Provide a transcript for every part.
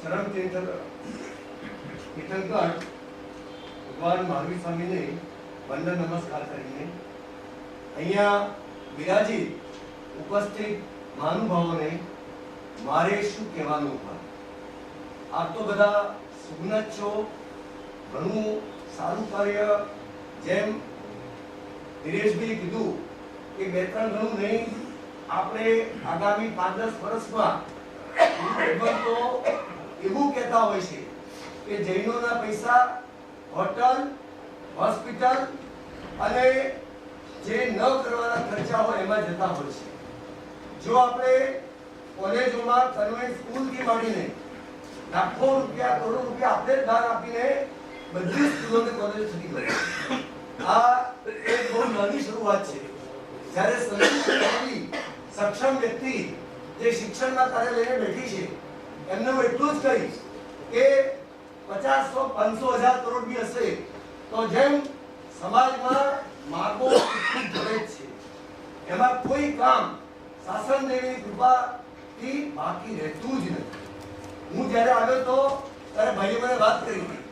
ચરણ તીર્થંકર ભગવાન મહાવીર સ્વામીને વંદન નમસ્કાર કરીને અહીંયા વિરાજી ઉપસ્થિત મહાનુભાવોને મારે શું કહેવાનું હોય? આપ તો બધા સુજ્ઞ છો, ઘણું સારું કાર્ય, જેમ દિનેશભાઈ કીધું કે બે ત્રણ ઘણું નહીં, આપણે આગામી 5-10 વર્ષમાં તો એવું કહેતા હોય છે કે જૈનોના પૈસા હોટલ, હોસ્પિટલ અને જે ન કરવાના ખર્ચા હોય એમાં જતા હોય છે. જો આપણે કોલેજોમાં કન્વેન્ટ સ્કૂલથી માંડીને લાખો રૂપિયા, કરોડો રૂપિયા આપણે દાન આપીને બધી સ્કૂલોને કોલેજ સુધી કરે, આ એક બહુ નાની શરૂઆત છે. જ્યારે સક્ષમ વ્યક્તિ જે શિક્ષણના કાર્ય લઈને બેઠી છે એમને હું એટલું જ કહીશ કે 50, 100, 500, 1000 કરોડ બી હશે તો જેમ સમાજમાં માગો એટલું ભરે જ છે, એમાં કોઈ કામ શાસન દેવીની કૃપાથી બાકી રહેતું જ નથી. હું જ્યારે આવ્યો તો ત્યારે ભાઈએ મને વાત કરી હતી,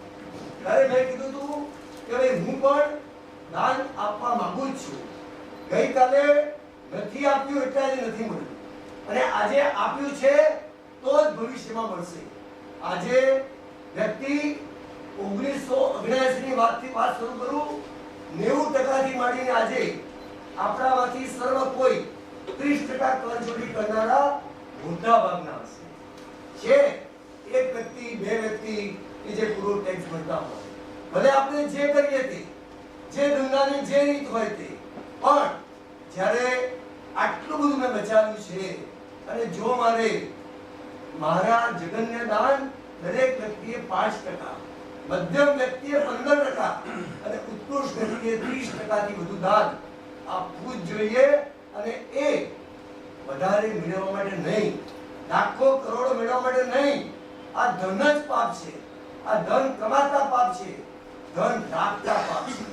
ત્યારે મેં કીધું હતું કે ભાઈ હું પણ દાન આપવા માંગુ જ છું. ગઈકાલે નથી આપ્યું એટલે આજે નથી મળ્યું, અને આજે આપ્યું છે તો જ ભવિષ્યમાં મળશે. આજે વ્યક્તિ 1979 ની વાત શરૂ કરું, 90% થી માંડીને આજે આપણામાંથી સર્વ કોઈ 30% કરચોરી કરનારા મોટા ભાગના હશે. છે એક વ્યક્તિ, બે વ્યક્તિ કે જે પૂરો ટેક્સ ભરતા હોય, ભલે આપણે જે કરીએ તે, જે ધંધાની જે રીત હોય તે, પણ જ્યારે આટલું બધું મેં બચાવ્યું છે, અને જો મારે મારા જગન્ય દાન દરેક વ્યક્તિએ 5%, મધ્યમ વ્યક્તિએ 15% અને ઉત્કૃષ્ટ વ્યક્તિએ 30% થી વધુ દાન આપવું જ જોઈએ. અને એ વધારે મેળવવા માટે નહીં, લાખો કરોડો મેળવવા માટે નહીં. આ ધન જ પાપ છે, આ ધન કમાતા પાપ છે, ધન રાખતા પાપ છે,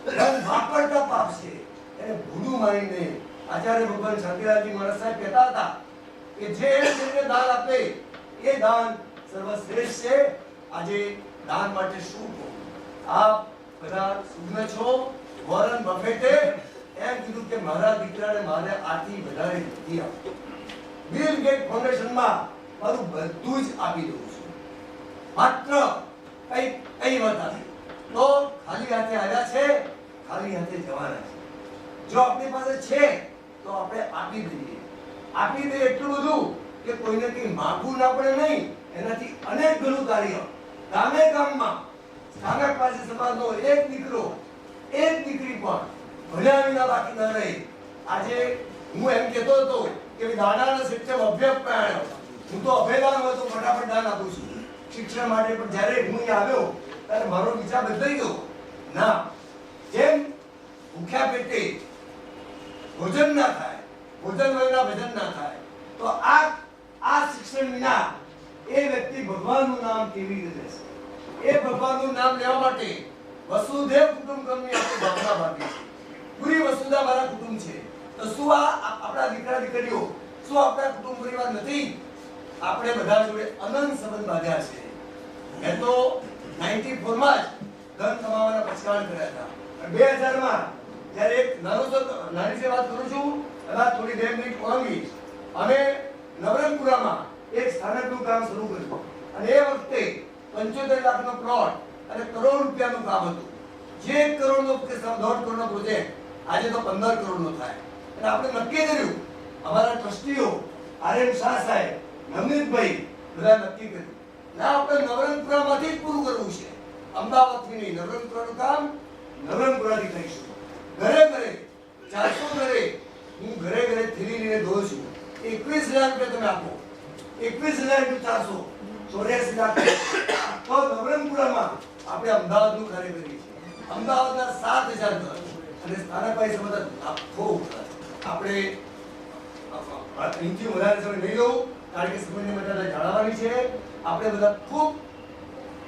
ધન વાપરતા પાપ છે. એને ભૂલું માનીને આચાર્ય ભગવાન શાંતિલાલજી મહારાજ સાહેબ કહેતા હતા કે જે દાન આપે એ દાન સર્વશ્રેષ્ઠ છે. આજે દાન માટે શું કહો? આપ બધા સુજ્ઞ છો. વોરન બફેટે એમ કીધું કે મારા દીકરાને મારે આથી વધારે નથી આપવું. બિલ ગેટ ફાઉન્ડેશનમાં મારું બધું જ આપી દઉં છું, માત્ર કઈ વાત આવી તો ખાલી હાથે આવ્યા છે, ખાલી હાથે જવાના છે. જો આપણી પાસે છે તો આપણે આપી દઈએ. આપી દઈએ એટલું બધું કે કોઈને કઈ માગવું ના પડે નહીં. એનાથી અનેક ઘણું કાર્ય ગામે ગામમાં સ્થાનક પાસે સમાજનો એક દીકરો, એક દીકરી પણ ભણ્યા વિના બાકી ન રહે. આજે હું એમ કહેતો હતો કે દાનાના શિક્ષક અભ્યપ્રાણ, હું તો અભેદાન હોય તો ફટાફટ દાન આપું છું શિક્ષણ માટે, પણ જ્યારે હું અહીં આવ્યો ત્યારે મારો વિચાર બદલાઈ ગયો. ના, જેમ ભૂખ્યા પેટે ભોજન ના થાય, ભોજન વગરના ભજન ના થાય, તો આ શિક્ષણ વિના એ વ્યક્તિ ભગવાનનું નામ કેવી રીતે લેશે? એ ભગવાનનું નામ લેવા માટે વસુદેવ કુટુંબકમની આપણે ભાવના ભાવી છે. પૂરી વસુધા મારા કુટુંબ છે. તો શું આપણા દીકરા દીકરીઓ, શું આપણા કુટુંબ પરિવાર નથી? આપણે બધા જોડે અનંત સંબંધ બાંધ્યા છે. મેં તો 94 માં જ ધન કમાવાના પછાણ કર્યા હતા. 2000 માં જ્યારે એક નાની વાત કરું છું, એમાં થોડી 2 મિનિટ ઓળંગી, અમે નવરંગપુરામાં એક સ્થાનકનું કામ શરૂ કર્યું, અને એ વખતે 75 લાખનો પ્લોટ અને કરોડ રૂપિયાનું કામ હતું. જે 1 કરોડનો કે 1.5 કરોડનો પ્રોજેક્ટ આજે તો 15 કરોડનો થાય. અને આપણે નક્કી કર્યું, અમારા ટ્રસ્ટીઓ આર.એમ. શાહ સાહેબ, નવનીતભાઈ બધા નક્કી કર્યું ના આપણે નવરંગપુરામાંથી જ પૂરું કરવું છે. અમદાવાદથી નહીં, નવરંગપુરાનું કામ નવરંગપુરાથી કરીશું. ઘરે ઘરે 400 ઘરે હું ઘરે થેલી લઈને દોઉં છું. 21,000 રૂપિયા તમે આપો, 21,000 × 400 84 લાખ. તો નવરંગપુરામાં આપણે અમદાવાદનું કાર્ય કરીએ છીએ. અમદાવાદના 7,000 ઘર અને સ્થાનકભાઈ સમજ આખો આપણે અહીંથી વધારે સમય નહીં લઉં, કારણ કે સમયની મર્યાદા જાળવવાની છે. આપણે બધા ખૂબ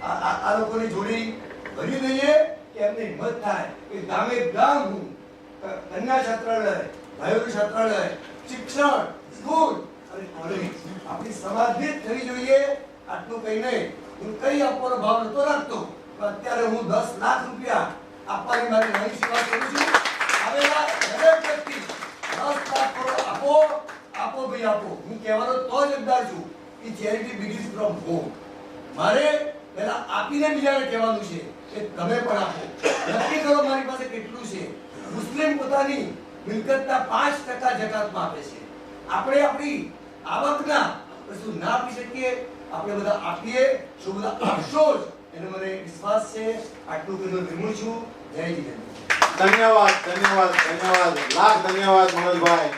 આ લોકોની જોડી ભરી દઈએ કે એમને હિંમત થાય કે ગામે ગામ હું કન્યા છાત્રાલય, ભાઈઓનું છાત્રાલય, શિક્ષણ, સ્કૂલ અને કોલેજ આપણી સમાજની જ થવી જોઈએ. આટલું કહીને હું કઈ આપવાનો ભાવ નતો રાખતો, પણ અત્યારે હું 10 લાખ રૂપિયા આપવાની મારી નાની સેવા કરું છું. આવેલા દરેક વ્યક્તિ 10 લાખ કરોડ આપો આપો ભાઈ આપો. હું કહેવાનો તો જવાબદાર છું કે ચેરિટી બિગિન્સ ફ્રોમ હોમ. મારે પહેલા આપીને બીજાને કહેવાનું છે કે તમે પણ આપો. નક્કી કરો મારી પાસે કેટલું છે. મુસ્લિમ પોતાની મિલકતના 5% જકાતમાં આપે છે. આપણે આપણી આવકના શું ના આપી શકીએ? આપણે બધા આપીએ. શું બધા આપશો જ? એનો મને વિશ્વાસ છે. આટલું કહીને વિરમું છું. જય જીનેન્દ્ર. ધન્યવાદ, ધન્યવાદ, ધન્યવાદ, લાખ ધન્યવાદ મનોજભાઈ.